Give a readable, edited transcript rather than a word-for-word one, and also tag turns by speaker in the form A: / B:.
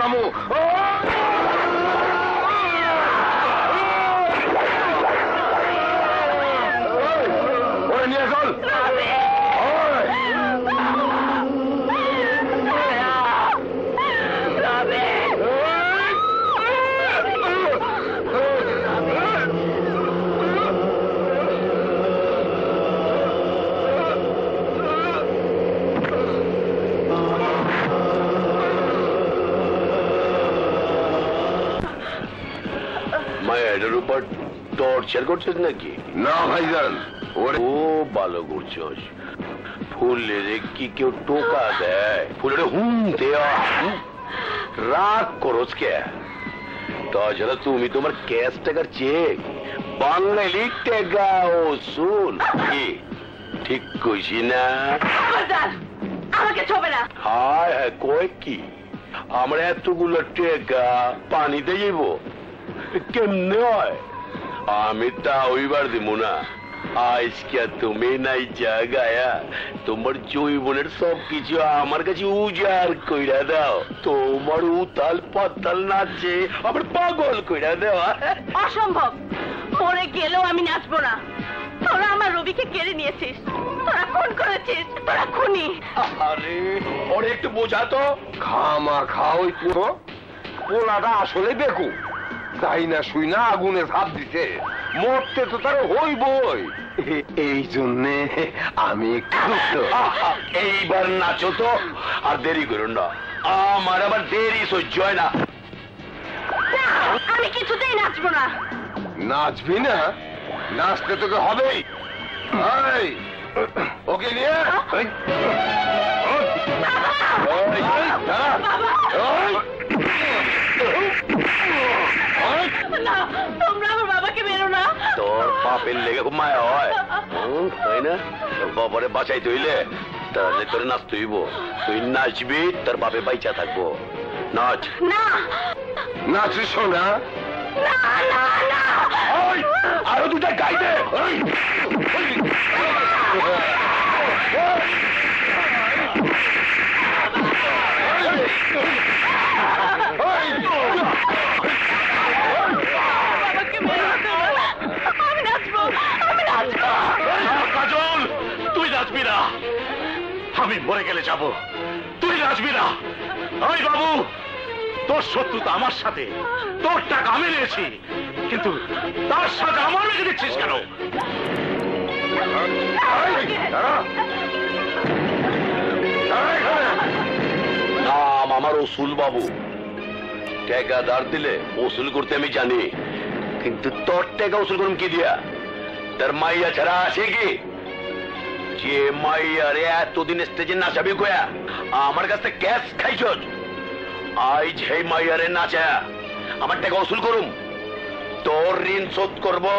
A: রামু ওরে নিয়ে চল।
B: মায়ের উপর টর্চার করছিস নাকি?
A: না ভাইজান, ওরে
B: ও ভালো করছিস। ফুলের কি কেউ টোকা দেয়? ফুলের হুম দেওয়া রাগ করস কে? তাছাড়া তুমি তোমার ক্যাশ টাকার চেক বাঙালি টেকা ওসুল কি ঠিক কইছি না?
C: আমাকে ছবে না।
B: হায় হায় কয় কি আমরা এতগুলো টেকা পানিতে যাইব কেমনে হয়? আমি তা ওইবার দিব না। আজকে তুমি নাই জায়গায়া তোমার জৈবনের সবকিছু আমার কাছে উজাড় কইরা দাও। তোমার উতাল পাতাল নাচে আমার পাগল কইরা দেওয়া।
C: অসম্ভব, মরে গেলেও আমি নাচবো না। তোরা আমার রবিকে কেড়ে নিয়েছিস, তোরা খুন করেছিস, তোরা খুনি।
B: আরে ওরে একটু বোঝাতো।
A: খামা খাওয়াই পুরো পোলাটা আসলে বেকু, তাই না শুই না আগুনে ঝাঁপ দিছে, মরতে তো তার হইবই। এই জন্যে আমি একটু
B: এইবার নাচো তো, আর দেরি করুন না, আমার আবার দেরি সহ্য হয় না।
C: আমি কিছুতেই নাচবো না।
A: নাচবি না? নাচতে তোকে হবেই। ওকে নিয়ে
C: তোমরা আমার বাবাকে বেরো না।
B: তোর পাপের লেগে খুব মায়া হয়, তাই না? তোর বাবারে বাঁচাই তৈলে তাহলে তোর নাচতে হইব। তুই নাচবি, তোর বাপে বাইচা থাকবো। নাচ।
C: না
A: নাচিস না?
B: আরো দুটা গাইবে। কাজল, তুই নাচবি না। আমি মরে গেলে যাব, তুই নাচবি না। ওই বাবু, তোর শত্রুতা আমার সাথে, তোর টাকা আমি নিয়েছি, কিন্তু তার সাথে আমার লেগে দিচ্ছিস কেন? নাম আমার ওসুল বাবু। টাকা ধার দিলে ওসুল করতে আমি জানি, কিন্তু তোর টাকা ওসুল করুন কি দিয়া? তার মাইয়া ছাড়া আছে কি? যে মাইয়ারে এতদিন স্টেজে নাচাবি কয়া আমার কাছ থেকে ক্যাশ খাইছ, আজ সেই মাইয়ারে নাচা আমার টাকা ওসুল করুম, তোর ঋণ শোধ করবো।